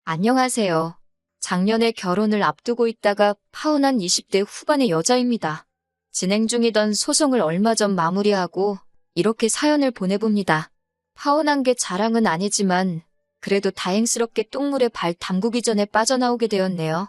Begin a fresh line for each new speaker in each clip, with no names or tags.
안녕하세요. 작년에 결혼을 앞두고 있다가 파혼한 20대 후반의 여자입니다. 진행 중이던 소송을 얼마 전 마무리하고 이렇게 사연을 보내봅니다. 파혼한 게 자랑은 아니지만 그래도 다행스럽게 똥물에 발 담그기 전에 빠져나오게 되었네요.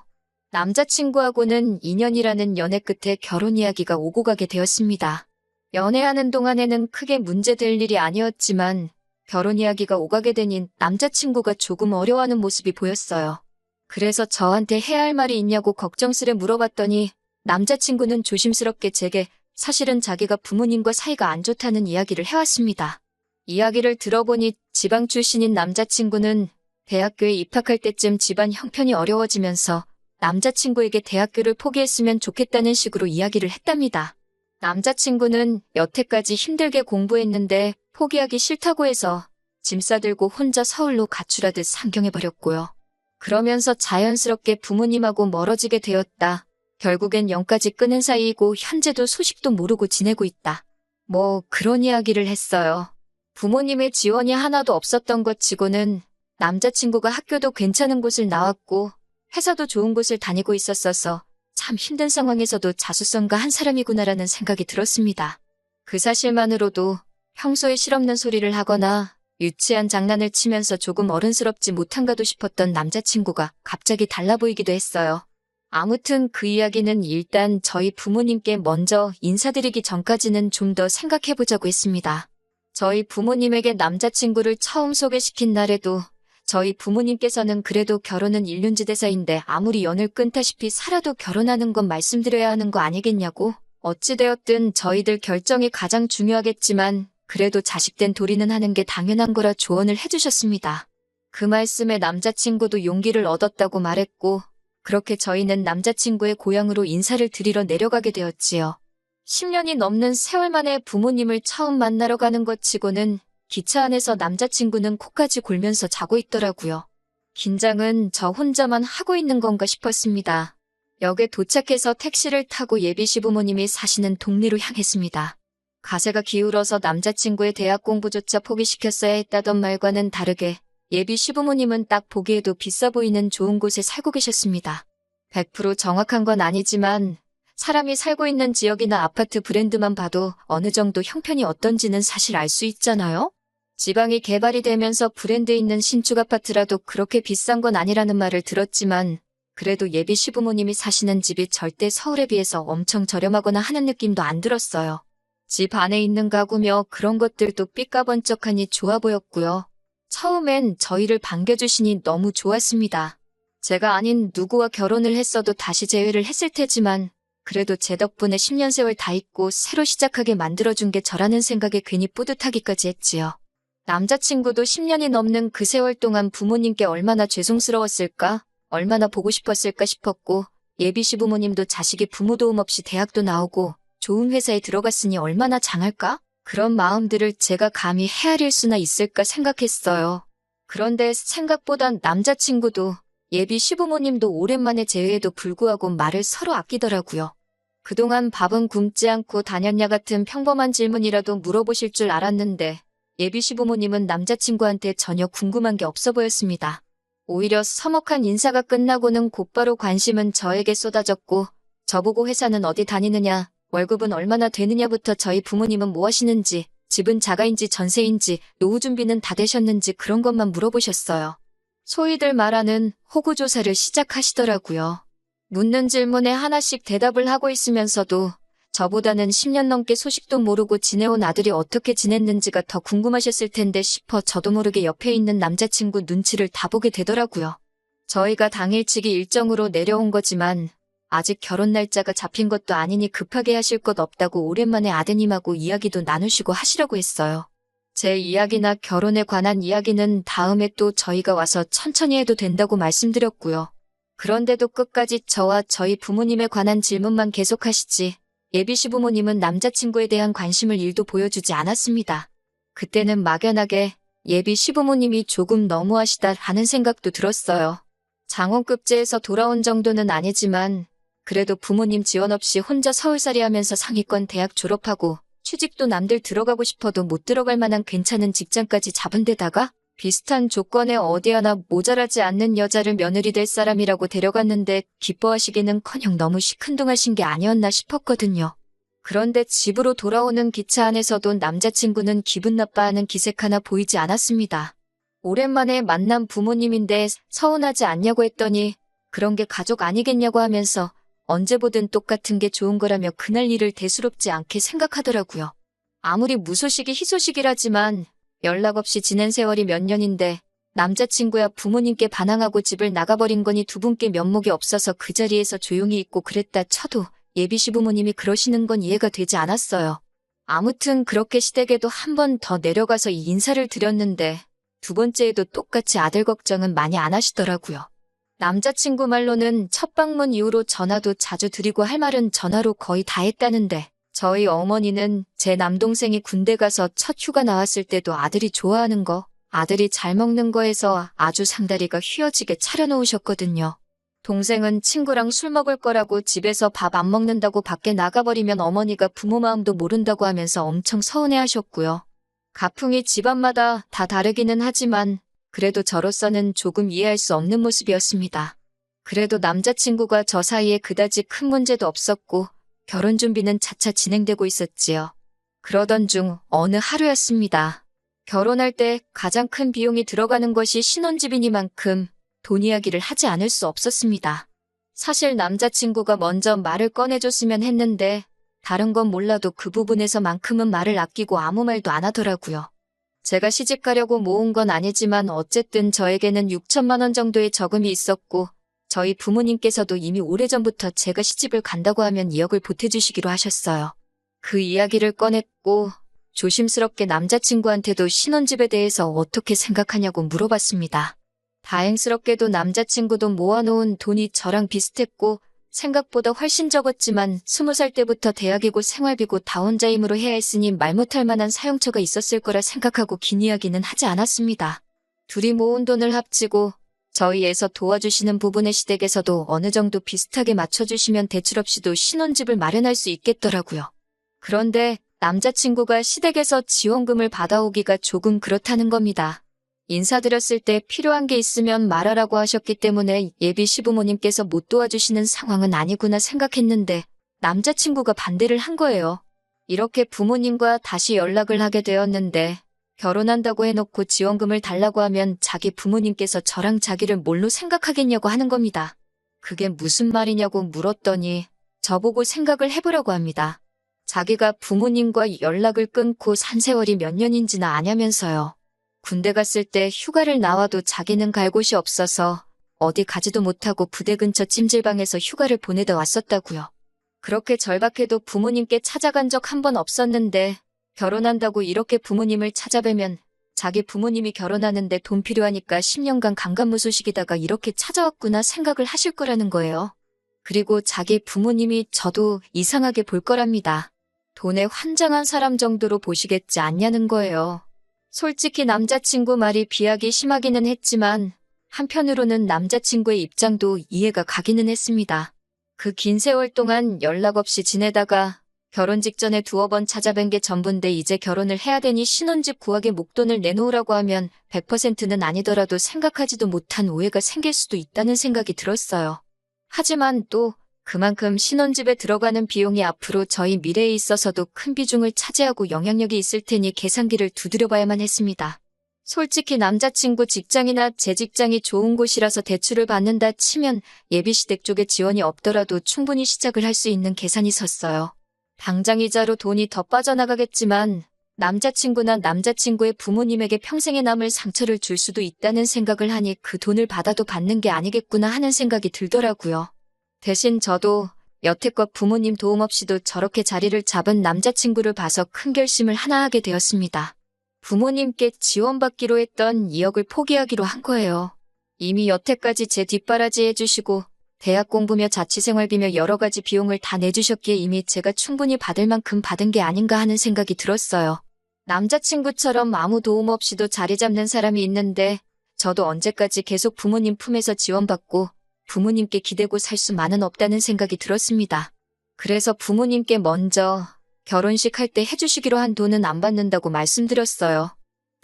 남자친구하고는 2년이라는 연애 끝에 결혼 이야기가 오고 가게 되었습니다. 연애하는 동안에는 크게 문제될 일이 아니었지만 결혼 이야기가 오가게 되니 남자친구가 조금 어려워하는 모습이 보였어요. 그래서 저한테 해야 할 말이 있냐고 걱정스레 물어봤더니 남자친구는 조심스럽게 제게 사실은 자기가 부모님과 사이가 안 좋다는 이야기를 해왔습니다. 이야기를 들어보니 지방 출신인 남자친구는 대학교에 입학할 때쯤 집안 형편이 어려워지면서 남자친구에게 대학교를 포기했으면 좋겠다는 식으로 이야기를 했답니다. 남자친구는 여태까지 힘들게 공부했는데 포기하기 싫다고 해서 짐 싸들고 혼자 서울로 가출하듯 상경해버렸고요. 그러면서 자연스럽게 부모님하고 멀어지게 되었다. 결국엔 영까지 끊은 사이이고 현재도 소식도 모르고 지내고 있다. 뭐 그런 이야기를 했어요. 부모님의 지원이 하나도 없었던 것 치고는 남자친구가 학교도 괜찮은 곳을 나왔고 회사도 좋은 곳을 다니고 있었어서 참 힘든 상황에서도 자수성가 한 사람이구나라는 생각이 들었습니다. 그 사실만으로도 평소에 실없는 소리를 하거나 유치한 장난을 치면서 조금 어른스럽지 못한가도 싶었던 남자친구가 갑자기 달라 보이기도 했어요. 아무튼 그 이야기는 일단 저희 부모님께 먼저 인사드리기 전까지는 좀 더 생각해보자고 했습니다. 저희 부모님에게 남자친구를 처음 소개시킨 날에도 저희 부모님께서는 그래도 결혼은 일륜지대사인데 아무리 연을 끊다시피 살아도 결혼하는 건 말씀드려야 하는 거 아니겠냐고. 어찌되었든 저희들 결정이 가장 중요하겠지만 그래도 자식된 도리는 하는 게 당연한 거라 조언을 해주셨습니다. 그 말씀에 남자친구도 용기를 얻었다고 말했고 그렇게 저희는 남자친구의 고향으로 인사를 드리러 내려가게 되었지요. 10년이 넘는 세월 만에 부모님을 처음 만나러 가는 것 치고는 기차 안에서 남자친구는 코까지 골면서 자고 있더라고요. 긴장은 저 혼자만 하고 있는 건가 싶었습니다. 역에 도착해서 택시를 타고 예비 시부모님이 사시는 동네로 향했습니다. 가세가 기울어서 남자친구의 대학 공부조차 포기시켰어야 했다던 말과는 다르게 예비 시부모님은 딱 보기에도 비싸 보이는 좋은 곳에 살고 계셨습니다. 100% 정확한 건 아니지만 사람이 살고 있는 지역이나 아파트 브랜드만 봐도 어느 정도 형편이 어떤지는 사실 알 수 있잖아요? 지방이 개발이 되면서 브랜드 있는 신축 아파트라도 그렇게 비싼 건 아니라는 말을 들었지만 그래도 예비 시부모님이 사시는 집이 절대 서울에 비해서 엄청 저렴하거나 하는 느낌도 안 들었어요. 집 안에 있는 가구며 그런 것들도 삐까번쩍하니 좋아 보였고요. 처음엔 저희를 반겨주시니 너무 좋았습니다. 제가 아닌 누구와 결혼을 했어도 다시 재회를 했을 테지만 그래도 제 덕분에 10년 세월 다 잊고 새로 시작하게 만들어준 게 저라는 생각에 괜히 뿌듯하기까지 했지요. 남자친구도 10년이 넘는 그 세월 동안 부모님께 얼마나 죄송스러웠을까, 얼마나 보고 싶었을까 싶었고 예비 시부모님도 자식이 부모 도움 없이 대학도 나오고 좋은 회사에 들어갔으니 얼마나 장할까? 그런 마음들을 제가 감히 헤아릴 수나 있을까 생각했어요. 그런데 생각보단 남자친구도 예비 시부모님도 오랜만에 재회에도 불구하고 말을 서로 아끼더라고요. 그동안 밥은 굶지 않고 다녔냐 같은 평범한 질문이라도 물어보실 줄 알았는데 예비 시부모님은 남자친구한테 전혀 궁금한 게 없어 보였습니다. 오히려 서먹한 인사가 끝나고는 곧바로 관심은 저에게 쏟아졌고 저보고 회사는 어디 다니느냐, 월급은 얼마나 되느냐부터 저희 부모님은 뭐 하시는지, 집은 자가인지 전세인지, 노후 준비는 다 되셨는지 그런 것만 물어보셨어요. 소위들 말하는 호구조사를 시작하시더라고요. 묻는 질문에 하나씩 대답을 하고 있으면서도 저보다는 10년 넘게 소식도 모르고 지내온 아들이 어떻게 지냈는지가 더 궁금하셨을 텐데 싶어 저도 모르게 옆에 있는 남자친구 눈치를 다 보게 되더라고요. 저희가 당일치기 일정으로 내려온 거지만 아직 결혼 날짜가 잡힌 것도 아니니 급하게 하실 것 없다고 오랜만에 아드님하고 이야기도 나누시고 하시라고 했어요. 제 이야기나 결혼에 관한 이야기는 다음에 또 저희가 와서 천천히 해도 된다고 말씀드렸고요. 그런데도 끝까지 저와 저희 부모님에 관한 질문만 계속하시지 예비 시부모님은 남자친구에 대한 관심을 1도 보여주지 않았습니다. 그때는 막연하게 예비 시부모님이 조금 너무하시다 하는 생각도 들었어요. 장원급제에서 돌아온 정도는 아니지만 그래도 부모님 지원 없이 혼자 서울살이 하면서 상위권 대학 졸업하고 취직도 남들 들어가고 싶어도 못 들어갈 만한 괜찮은 직장까지 잡은 데다가 비슷한 조건에 어디 하나 모자라지 않는 여자를 며느리 될 사람이라고 데려갔는데 기뻐하시기는커녕 너무 시큰둥하신 게 아니었나 싶었거든요. 그런데 집으로 돌아오는 기차 안에서도 남자친구는 기분 나빠하는 기색 하나 보이지 않았습니다. 오랜만에 만난 부모님인데 서운하지 않냐고 했더니 그런 게 가족 아니겠냐고 하면서 언제 보든 똑같은 게 좋은 거라며 그날 일을 대수롭지 않게 생각하더라고요. 아무리 무소식이 희소식이라지만 연락 없이 지낸 세월이 몇 년인데 남자친구야 부모님께 반항하고 집을 나가버린 거니 두 분께 면목이 없어서 그 자리에서 조용히 있고 그랬다 쳐도 예비 시부모님이 그러시는 건 이해가 되지 않았어요. 아무튼 그렇게 시댁에도 한 번 더 내려가서 이 인사를 드렸는데 두 번째에도 똑같이 아들 걱정은 많이 안 하시더라고요. 남자친구 말로는 첫 방문 이후로 전화도 자주 드리고 할 말은 전화로 거의 다 했다는데 저희 어머니는 제 남동생이 군대 가서 첫 휴가 나왔을 때도 아들이 좋아하는 거, 아들이 잘 먹는 거에서 아주 상다리가 휘어지게 차려놓으셨거든요. 동생은 친구랑 술 먹을 거라고 집에서 밥 안 먹는다고 밖에 나가버리면 어머니가 부모 마음도 모른다고 하면서 엄청 서운해하셨고요. 가풍이 집안마다 다 다르기는 하지만 그래도 저로서는 조금 이해할 수 없는 모습이었습니다. 그래도 남자친구가 저 사이에 그다지 큰 문제도 없었고 결혼 준비는 차차 진행되고 있었지요. 그러던 중 어느 하루였습니다. 결혼할 때 가장 큰 비용이 들어가는 것이 신혼집이니만큼 돈 이야기를 하지 않을 수 없었습니다. 사실 남자친구가 먼저 말을 꺼내줬으면 했는데 다른 건 몰라도 그 부분에서만큼은 말을 아끼고 아무 말도 안 하더라고요. 제가 시집 가려고 모은 건 아니지만 어쨌든 저에게는 6천만 원 정도의 저금이 있었고 저희 부모님께서도 이미 오래전부터 제가 시집을 간다고 하면 2억을 보태주시기로 하셨어요. 그 이야기를 꺼냈고 조심스럽게 남자친구한테도 신혼집에 대해서 어떻게 생각하냐고 물어봤습니다. 다행스럽게도 남자친구도 모아놓은 돈이 저랑 비슷했고 생각보다 훨씬 적었지만 20살 때부터 대학이고 생활비고 다 혼자 힘으로 해야 했으니 말 못할 만한 사용처가 있었을 거라 생각하고 긴 이야기는 하지 않았습니다. 둘이 모은 돈을 합치고 저희에서 도와주시는 부분의 시댁에서도 어느 정도 비슷하게 맞춰주시면 대출 없이도 신혼집을 마련할 수 있겠더라고요. 그런데 남자친구가 시댁에서 지원금을 받아오기가 조금 그렇다는 겁니다. 인사드렸을 때 필요한 게 있으면 말하라고 하셨기 때문에 예비 시부모님께서 못 도와주시는 상황은 아니구나 생각했는데 남자친구가 반대를 한 거예요. 이렇게 부모님과 다시 연락을 하게 되었는데 결혼한다고 해놓고 지원금을 달라고 하면 자기 부모님께서 저랑 자기를 뭘로 생각하겠냐고 하는 겁니다. 그게 무슨 말이냐고 물었더니 저보고 생각을 해보라고 합니다. 자기가 부모님과 연락을 끊고 산 세월이 몇 년인지나 아냐면서요. 군대 갔을 때 휴가를 나와도 자기는 갈 곳이 없어서 어디 가지도 못하고 부대 근처 찜질방에서 휴가를 보내다 왔었다고요. 그렇게 절박해도 부모님께 찾아간 적 한 번 없었는데 결혼한다고 이렇게 부모님을 찾아뵈면 자기 부모님이 결혼하는데 돈 필요하니까 10년간 강간무소식이다가 이렇게 찾아왔구나 생각을 하실 거라는 거예요. 그리고 자기 부모님이 저도 이상하게 볼 거랍니다. 돈에 환장한 사람 정도로 보시겠지 않냐는 거예요. 솔직히 남자친구 말이 비하기 심하기는 했지만 한편으로는 남자친구의 입장도 이해가 가기는 했습니다. 그 긴 세월 동안 연락 없이 지내다가 결혼 직전에 두어 번 찾아뵌 게 전부인데 이제 결혼을 해야 되니 신혼집 구하게 목돈을 내놓으라고 하면 100%는 아니더라도 생각하지도 못한 오해가 생길 수도 있다는 생각이 들었어요. 하지만 또 그만큼 신혼집에 들어가는 비용이 앞으로 저희 미래에 있어서도 큰 비중을 차지하고 영향력이 있을 테니 계산기를 두드려 봐야만 했습니다. 솔직히 남자친구 직장이나 제 직장이 좋은 곳이라서 대출을 받는다 치면 예비시댁 쪽에 지원이 없더라도 충분히 시작을 할 수 있는 계산이 섰어요. 당장 이자로 돈이 더 빠져나가겠지만 남자친구나 남자친구의 부모님에게 평생에 남을 상처를 줄 수도 있다는 생각을 하니 그 돈을 받아도 받는 게 아니겠구나 하는 생각이 들더라고요. 대신 저도 여태껏 부모님 도움 없이도 저렇게 자리를 잡은 남자친구를 봐서 큰 결심을 하나 하게 되었습니다. 부모님께 지원받기로 했던 2억을 포기하기로 한 거예요. 이미 여태까지 제 뒷바라지 해주시고 대학 공부며 자취생활비며 여러 가지 비용을 다 내주셨기에 이미 제가 충분히 받을 만큼 받은 게 아닌가 하는 생각이 들었어요. 남자친구처럼 아무 도움 없이도 자리 잡는 사람이 있는데 저도 언제까지 계속 부모님 품에서 지원받고 부모님께 기대고 살 수만은 없다는 생각이 들었습니다. 그래서 부모님께 먼저 결혼식 할 때 해주시기로 한 돈은 안 받는다고 말씀드렸어요.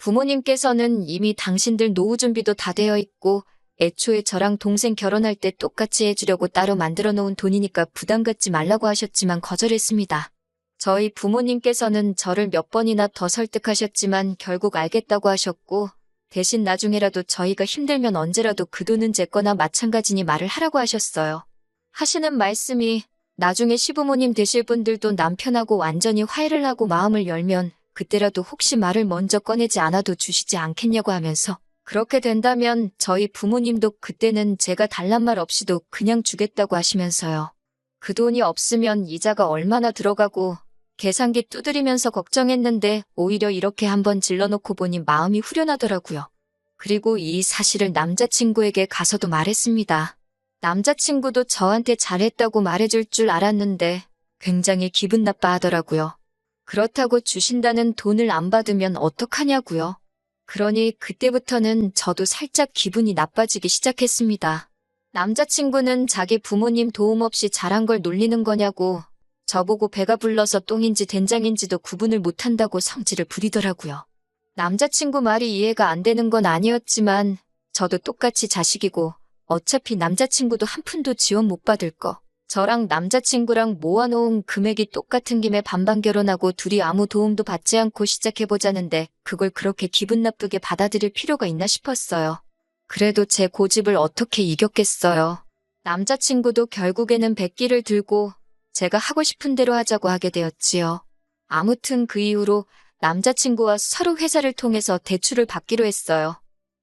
부모님께서는 이미 당신들 노후 준비도 다 되어 있고 애초에 저랑 동생 결혼할 때 똑같이 해주려고 따로 만들어 놓은 돈이니까 부담 갖지 말라고 하셨지만 거절했습니다. 저희 부모님께서는 저를 몇 번이나 더 설득하셨지만 결국 알겠다고 하셨고 대신 나중에라도 저희가 힘들면 언제라도 그 돈은 제 거나 마찬가지니 말을 하라고 하셨어요. 하시는 말씀이 나중에 시부모님 되실 분들도 남편하고 완전히 화해를 하고 마음을 열면 그때라도 혹시 말을 먼저 꺼내지 않아도 주시지 않겠냐고 하면서 그렇게 된다면 저희 부모님도 그때는 제가 달란 말 없이도 그냥 주겠다고 하시면서요. 그 돈이 없으면 이자가 얼마나 들어가고 계산기 두드리면서 걱정했는데 오히려 이렇게 한번 질러놓고 보니 마음이 후련하더라고요. 그리고 이 사실을 남자친구에게 가서도 말했습니다. 남자친구도 저한테 잘했다고 말해줄 줄 알았는데 굉장히 기분 나빠하더라고요. 그렇다고 주신다는 돈을 안 받으면 어떡하냐고요. 그러니 그때부터는 저도 살짝 기분이 나빠지기 시작했습니다. 남자친구는 자기 부모님 도움 없이 잘한 걸 놀리는 거냐고 저보고 배가 불러서 똥인지 된장인지도 구분을 못한다고 성질을 부리더라고요. 남자친구 말이 이해가 안 되는 건 아니었지만 저도 똑같이 자식이고 어차피 남자친구도 한 푼도 지원 못 받을 거. 저랑 남자친구랑 모아놓은 금액이 똑같은 김에 반반 결혼하고 둘이 아무 도움도 받지 않고 시작해보자는데 그걸 그렇게 기분 나쁘게 받아들일 필요가 있나 싶었어요. 그래도 제 고집을 어떻게 이겼겠어요. 남자친구도 결국에는 백기를 들고 제가 하고 싶은 대로 하자고 하게 되었지요. 아무튼 그 이후로 남자친구와 서로 회사를 통해서 대출을 받기로 했어요.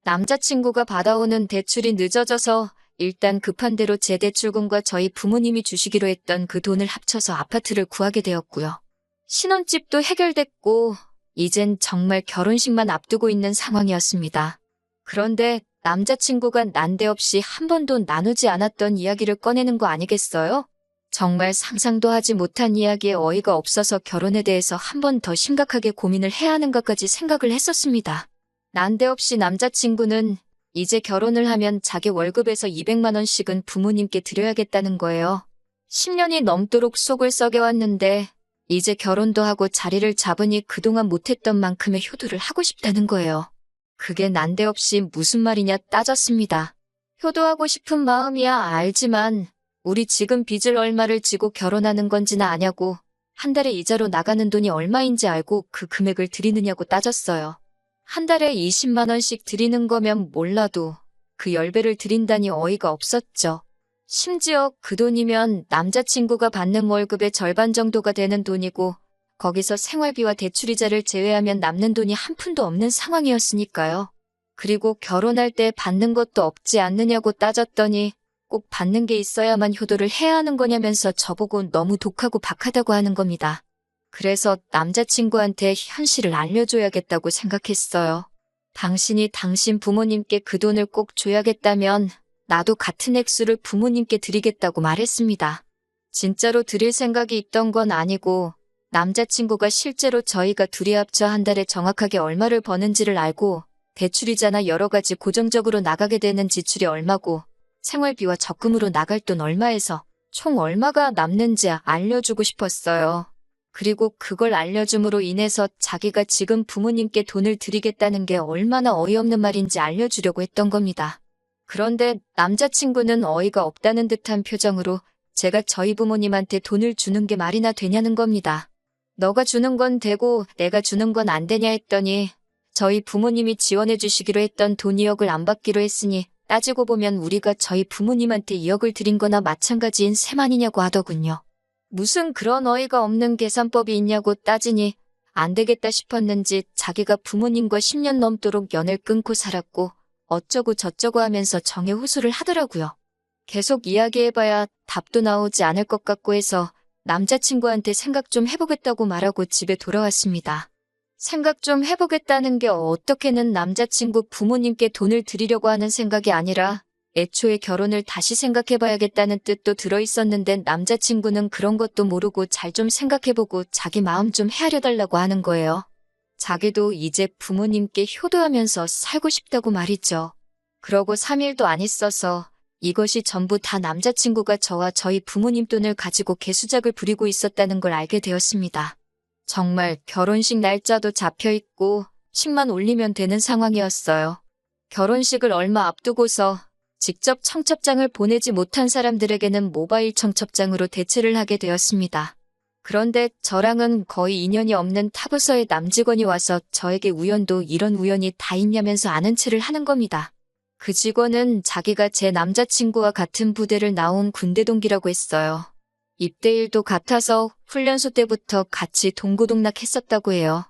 남자친구가 받아오는 대출이 늦어져서 일단 급한 대로 제 대출금과 저희 부모님이 주시기로 했던 그 돈을 합쳐서 아파트를 구하게 되었고요. 신혼집도 해결됐고 이젠 정말 결혼식만 앞두고 있는 상황이었습니다. 그런데 남자친구가 난데없이 한 번도 나누지 않았던 이야기를 꺼내는 거 아니겠어요? 정말 상상도 하지 못한 이야기에 어이가 없어서 결혼에 대해서 한 번 더 심각하게 고민을 해야 하는 것까지 생각을 했었습니다. 난데없이 남자친구는 이제 결혼을 하면 자기 월급에서 200만 원씩은 부모님께 드려야겠다는 거예요. 10년이 넘도록 속을 썩여왔는데 이제 결혼도 하고 자리를 잡으니 그동안 못했던 만큼의 효도를 하고 싶다는 거예요. 그게 난데없이 무슨 말이냐 따졌습니다. 효도하고 싶은 마음이야 알지만 우리 지금 빚을 얼마를 지고 결혼하는 건지는 아냐고 한 달에 이자로 나가는 돈이 얼마인지 알고 그 금액을 드리느냐고 따졌어요. 한 달에 20만 원씩 드리는 거면 몰라도 그 10배를 드린다니 어이가 없었죠. 심지어 그 돈이면 남자친구가 받는 월급의 절반 정도가 되는 돈이고 거기서 생활비와 대출이자를 제외하면 남는 돈이 한 푼도 없는 상황이었으니까요. 그리고 결혼할 때 받는 것도 없지 않느냐고 따졌더니 꼭 받는 게 있어야만 효도를 해야 하는 거냐면서 저보고 너무 독하고 박하다고 하는 겁니다. 그래서 남자친구한테 현실을 알려줘야겠다고 생각했어요. 당신이 당신 부모님께 그 돈을 꼭 줘야겠다면 나도 같은 액수를 부모님께 드리겠다고 말했습니다. 진짜로 드릴 생각이 있던 건 아니고 남자친구가 실제로 저희가 둘이 합쳐 한 달에 정확하게 얼마를 버는지를 알고 대출이자나 여러 가지 고정적으로 나가게 되는 지출이 얼마고 생활비와 적금으로 나갈 돈 얼마에서 총 얼마가 남는지 알려주고 싶었어요. 그리고 그걸 알려줌으로 인해서 자기가 지금 부모님께 돈을 드리겠다는 게 얼마나 어이없는 말인지 알려주려고 했던 겁니다. 그런데 남자친구는 어이가 없다는 듯한 표정으로 제가 저희 부모님한테 돈을 주는 게 말이나 되냐는 겁니다. 너가 주는 건 되고 내가 주는 건 안 되냐 했더니 저희 부모님이 지원해 주시기로 했던 돈 2억을 안 받기로 했으니 따지고 보면 우리가 저희 부모님한테 2억을 드린 거나 마찬가지인 셈 아니냐고 하더군요. 무슨 그런 어이가 없는 계산법이 있냐고 따지니 안 되겠다 싶었는지 자기가 부모님과 10년 넘도록 연을 끊고 살았고 어쩌고 저쩌고 하면서 정에 호소를 하더라고요. 계속 이야기해봐야 답도 나오지 않을 것 같고 해서 남자친구한테 생각 좀 해보겠다고 말하고 집에 돌아왔습니다. 생각 좀 해보겠다는 게 어떻게는 남자친구 부모님께 돈을 드리려고 하는 생각이 아니라 애초에 결혼을 다시 생각해봐야겠다는 뜻도 들어있었는데 남자친구는 그런 것도 모르고 잘 좀 생각해보고 자기 마음 좀 헤아려달라고 하는 거예요. 자기도 이제 부모님께 효도하면서 살고 싶다고 말이죠. 그러고 3일도 안 있어서 이것이 전부 다 남자친구가 저와 저희 부모님 돈을 가지고 개수작을 부리고 있었다는 걸 알게 되었습니다. 정말 결혼식 날짜도 잡혀있고 10만 올리면 되는 상황이었어요. 결혼식을 얼마 앞두고서 직접 청첩장을 보내지 못한 사람들에게는 모바일 청첩장으로 대체를 하게 되었습니다. 그런데 저랑은 거의 인연이 없는 타부서의 남직원이 와서 저에게 우연도 이런 우연이 다 있냐면서 아는 체를 하는 겁니다. 그 직원은 자기가 제 남자친구와 같은 부대를 나온 군대 동기라고 했어요. 입대일도 같아서 훈련소 때부터 같이 동고동락했었다고 해요.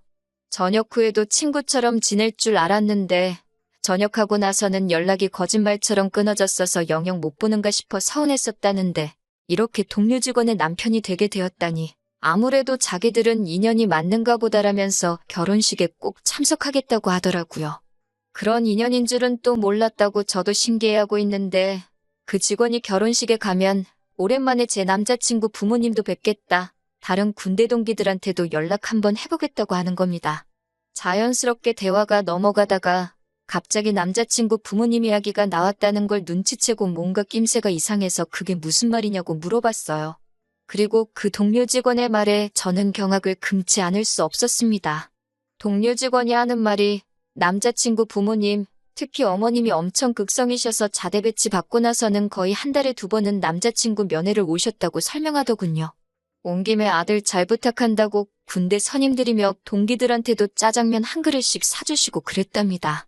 전역 후에도 친구처럼 지낼 줄 알았는데 전역하고 나서는 연락이 거짓말처럼 끊어졌어서 영영 못 보는가 싶어 서운했었다는데 이렇게 동료 직원의 남편이 되게 되었다니 아무래도 자기들은 인연이 맞는가 보다라면서 결혼식에 꼭 참석하겠다고 하더라고요. 그런 인연인 줄은 또 몰랐다고 저도 신기해하고 있는데 그 직원이 결혼식에 가면 오랜만에 제 남자친구 부모님도 뵙겠다. 다른 군대 동기들한테도 연락 한번 해보겠다고 하는 겁니다. 자연스럽게 대화가 넘어가다가 갑자기 남자친구 부모님 이야기가 나왔다는 걸 눈치채고 뭔가 낌새가 이상해서 그게 무슨 말이냐고 물어봤어요. 그리고 그 동료 직원의 말에 저는 경악을 금치 않을 수 없었습니다. 동료 직원이 하는 말이 남자친구 부모님, 특히 어머님이 엄청 극성이셔서 자대 배치 받고 나서는 거의 한 달에 2번은 남자친구 면회를 오셨다고 설명하더군요. 온 김에 아들 잘 부탁한다고 군대 선임들이며 동기들한테도 짜장면 한 그릇씩 사주시고 그랬답니다.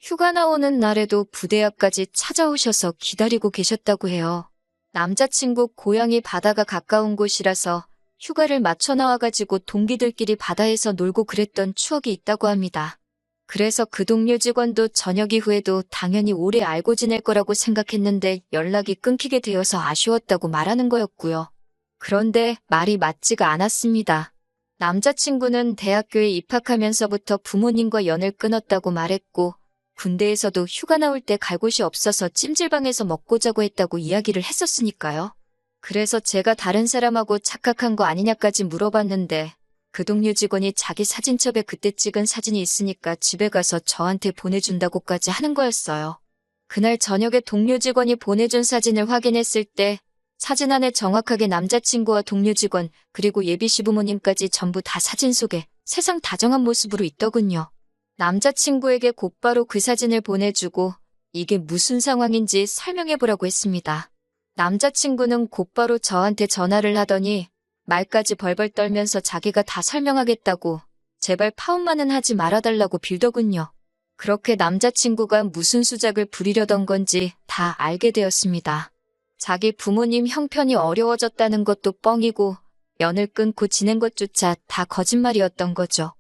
휴가 나오는 날에도 부대 앞까지 찾아오셔서 기다리고 계셨다고 해요. 남자친구 고향이 바다가 가까운 곳이라서 휴가를 맞춰 나와가지고 동기들끼리 바다에서 놀고 그랬던 추억이 있다고 합니다. 그래서 그 동료 직원도 전역 이후에도 당연히 오래 알고 지낼 거라고 생각했는데 연락이 끊기게 되어서 아쉬웠다고 말하는 거였고요. 그런데 말이 맞지가 않았습니다. 남자친구는 대학교에 입학하면서부터 부모님과 연을 끊었다고 말했고 군대에서도 휴가 나올 때 갈 곳이 없어서 찜질방에서 먹고 자고 했다고 이야기를 했었으니까요. 그래서 제가 다른 사람하고 착각한 거 아니냐까지 물어봤는데 그 동료 직원이 자기 사진첩에 그때 찍은 사진이 있으니까 집에 가서 저한테 보내준다고까지 하는 거였어요. 그날 저녁에 동료 직원이 보내준 사진을 확인했을 때 사진 안에 정확하게 남자친구와 동료 직원 그리고 예비 시부모님까지 전부 다 사진 속에 세상 다정한 모습으로 있더군요. 남자친구에게 곧바로 그 사진을 보내주고 이게 무슨 상황인지 설명해보라고 했습니다. 남자친구는 곧바로 저한테 전화를 하더니 말까지 벌벌 떨면서 자기가 다 설명하겠다고 제발 파혼만은 하지 말아달라고 빌더군요. 그렇게 남자친구가 무슨 수작을 부리려던 건지 다 알게 되었습니다. 자기 부모님 형편이 어려워졌다는 것도 뻥이고 연을 끊고 지낸 것조차 다 거짓말이었던 거죠.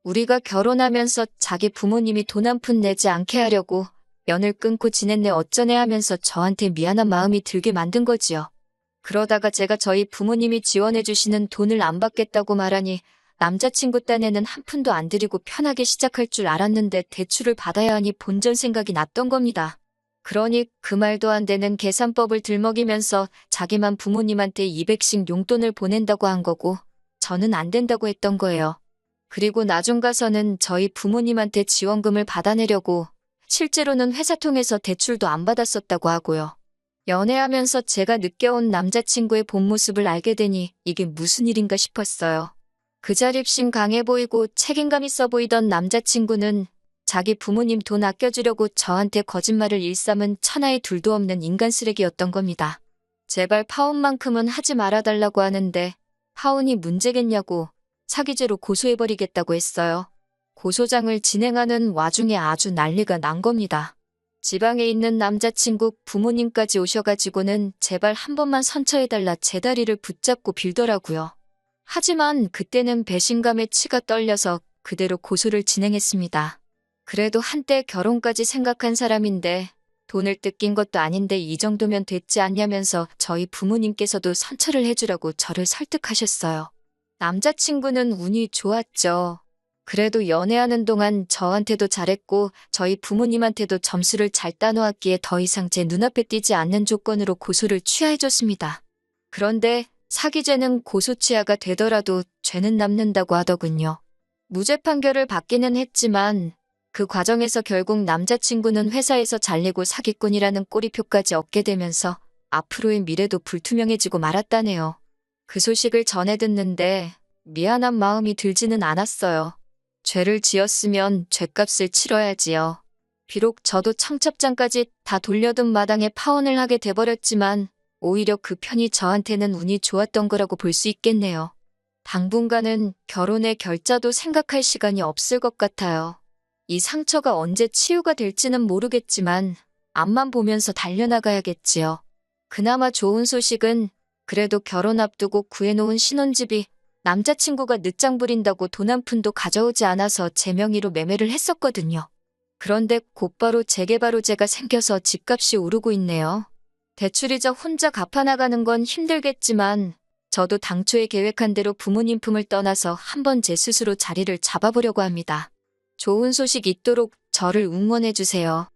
우리가 결혼하면서 자기 부모님이 돈 한 푼 내지 않게 하려고 연을 끊고 지냈네 어쩌네 하면서 저한테 미안한 마음이 들게 만든 거지요. 그러다가 제가 저희 부모님이 지원해 주시는 돈을 안 받겠다고 말하니 남자친구 딴에는 한 푼도 안 드리고 편하게 시작할 줄 알았는데 대출을 받아야 하니 본전 생각이 났던 겁니다. 그러니 그 말도 안 되는 계산법을 들먹이면서 자기만 부모님한테 200씩 용돈을 보낸다고 한 거고 저는 안 된다고 했던 거예요. 그리고 나중 가서는 저희 부모님한테 지원금을 받아내려고 실제로는 회사 통해서 대출도 안 받았었다고 하고요. 연애하면서 제가 느껴온 남자친구의 본 모습을 알게 되니 이게 무슨 일인가 싶었어요. 그 자립심 강해 보이고 책임감 있어 보이던 남자친구는 자기 부모님 돈 아껴주려고 저한테 거짓말을 일삼은 천하의 둘도 없는 인간 쓰레기였던 겁니다. 제발 파혼만큼은 하지 말아달라고 하는데 파혼이 문제겠냐고 사기죄로 고소해버리겠다고 했어요. 고소장을 진행하는 와중에 아주 난리가 난 겁니다. 지방에 있는 남자친구 부모님까지 오셔가지고는 제발 한 번만 선처해달라 제 다리를 붙잡고 빌더라고요. 하지만 그때는 배신감에 치가 떨려서 그대로 고소를 진행했습니다. 그래도 한때 결혼까지 생각한 사람인데 돈을 뜯긴 것도 아닌데 이 정도면 됐지 않냐면서 저희 부모님께서도 선처를 해주라고 저를 설득하셨어요. 남자친구는 운이 좋았죠. 그래도 연애하는 동안 저한테도 잘했고 저희 부모님한테도 점수를 잘 따놓았기에 더 이상 제 눈앞에 띄지 않는 조건으로 고소를 취하해줬습니다. 그런데 사기죄는 고소 취하가 되더라도 죄는 남는다고 하더군요. 무죄 판결을 받기는 했지만 그 과정에서 결국 남자친구는 회사에서 잘리고 사기꾼이라는 꼬리표까지 얻게 되면서 앞으로의 미래도 불투명해지고 말았다네요. 그 소식을 전해 듣는데 미안한 마음이 들지는 않았어요. 죄를 지었으면 죄값을 치러야지요. 비록 저도 청첩장까지 다 돌려둔 마당에 파혼을 하게 돼버렸지만 오히려 그 편이 저한테는 운이 좋았던 거라고 볼 수 있겠네요. 당분간은 결혼의 결자도 생각할 시간이 없을 것 같아요. 이 상처가 언제 치유가 될지는 모르겠지만 앞만 보면서 달려나가야겠지요. 그나마 좋은 소식은 그래도 결혼 앞두고 구해놓은 신혼집이 남자친구가 늦장 부린다고 돈 한 푼도 가져오지 않아서 제 명의로 매매를 했었거든요. 그런데 곧바로 재개발호재가 생겨서 집값이 오르고 있네요. 대출이자 혼자 갚아나가는 건 힘들겠지만 저도 당초에 계획한 대로 부모님 품을 떠나서 한번 제 스스로 자리를 잡아보려고 합니다. 좋은 소식 있도록 저를 응원해주세요.